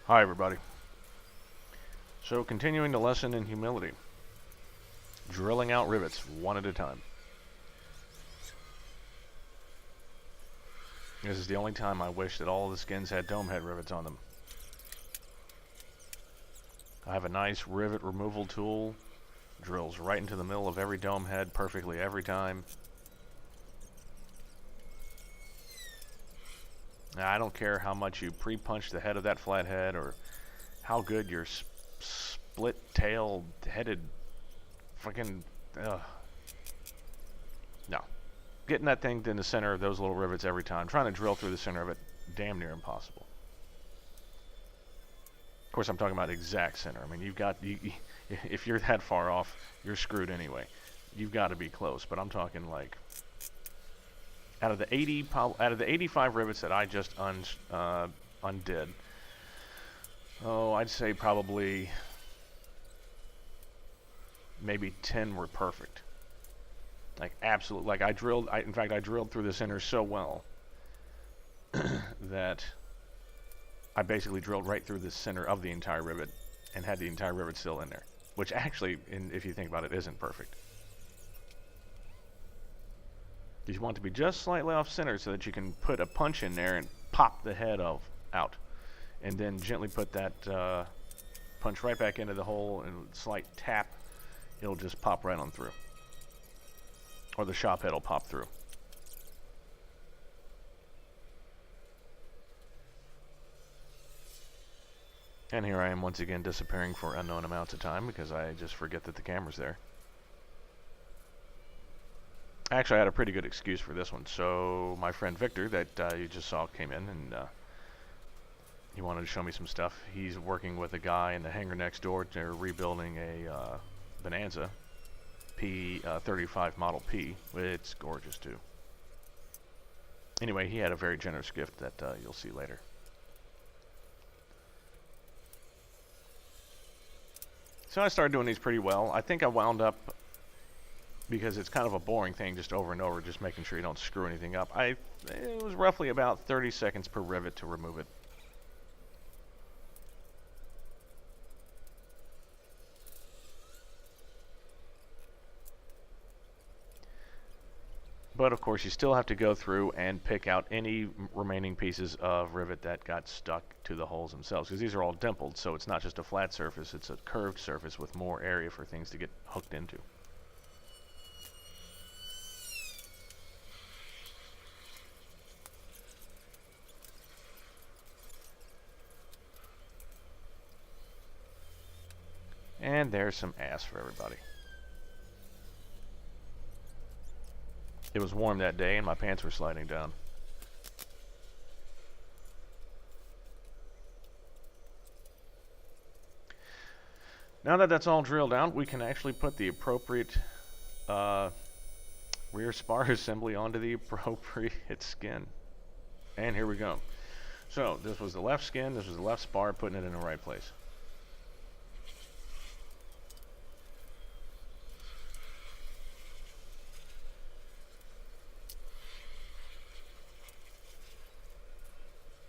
Hi everybody. So continuing the lesson in humility. Drilling out rivets one at a time. This is the only time I wish that all the skins had dome head rivets on them. I have a nice rivet removal tool. Drills right into the middle of every dome head perfectly every time. Now, I don't care how much you pre-punch the head of that flathead or how good your split-tailed headed freaking no. Getting that thing in the center of those little rivets every time, trying to drill through the center of it, damn near impossible. Of course, I'm talking about exact center. I mean, if you're that far off, you're screwed anyway. You've got to be close, but I'm talking like out of the 85 rivets that I just undid. Oh, I'd say probably maybe 10 were perfect. Like absolutely, like I drilled through the center so well that I basically drilled right through the center of the entire rivet and had the entire rivet still in there, which actually, if you think about it, isn't perfect. You want it to be just slightly off center so that you can put a punch in there and pop the head out, and then gently put that punch right back into the hole and slight tap, it'll just pop right on through. Or the shop head will pop through. And here I am once again disappearing for unknown amounts of time because I just forget that the camera's there. Actually, I had a pretty good excuse for this one. So my friend Victor that you just saw came in and he wanted to show me some stuff. He's working with a guy in the hangar next door. They're rebuilding a Bonanza P35 Model P. It's gorgeous too. Anyway, he had a very generous gift that you'll see later. So I started doing these pretty well. I think I wound up, because it's kind of a boring thing just over and over, just making sure you don't screw anything up. It was roughly about 30 seconds per rivet to remove it. But of course you still have to go through and pick out any remaining pieces of rivet that got stuck to the holes themselves, because these are all dimpled, so it's not just a flat surface, it's a curved surface with more area for things to get hooked into. And there's some ass for everybody. It was warm that day and my pants were sliding down. Now that that's all drilled out, we can actually put the appropriate rear spar assembly onto the appropriate skin. And here we go. So this was the left skin, this was the left spar, putting it in the right place.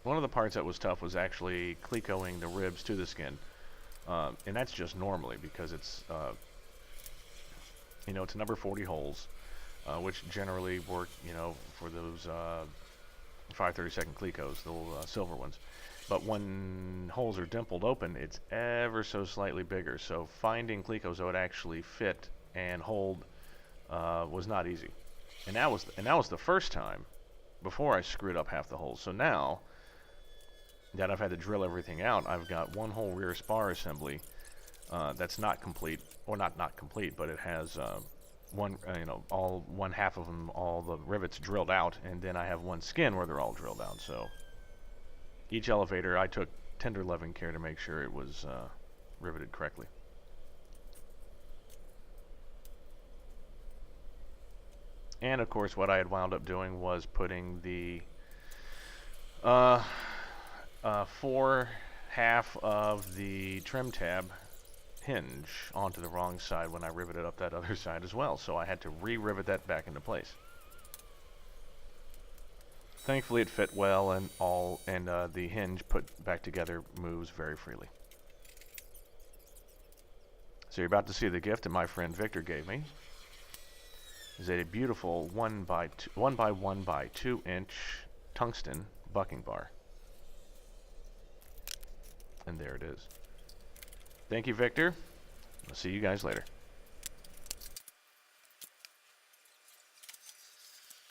One of the parts that was tough was actually clecoing the ribs to the skin. And that's just normally because it's, it's number 40 holes, which generally work, for those 5/32 clecos, the little silver ones. But when holes are dimpled open, it's ever so slightly bigger. So finding clecos that would actually fit and hold was not easy. And that was the first time before I screwed up half the holes. So now that I've had to drill everything out, I've got one whole rear spar assembly that's not complete, or not complete, but it has one half of them, all the rivets drilled out, and then I have one skin where they're all drilled out. So each elevator, I took tender loving care to make sure it was riveted correctly. And of course, what I had wound up doing was putting the fore half of the trim tab hinge onto the wrong side when I riveted up that other side as well. So I had to re-rivet that back into place. Thankfully, it fit well, and the hinge put back together moves very freely. So you're about to see the gift that my friend Victor gave me. Is a beautiful 1 by 1 by 2 inch tungsten bucking bar. And there it is. Thank you, Victor. I'll see you guys later.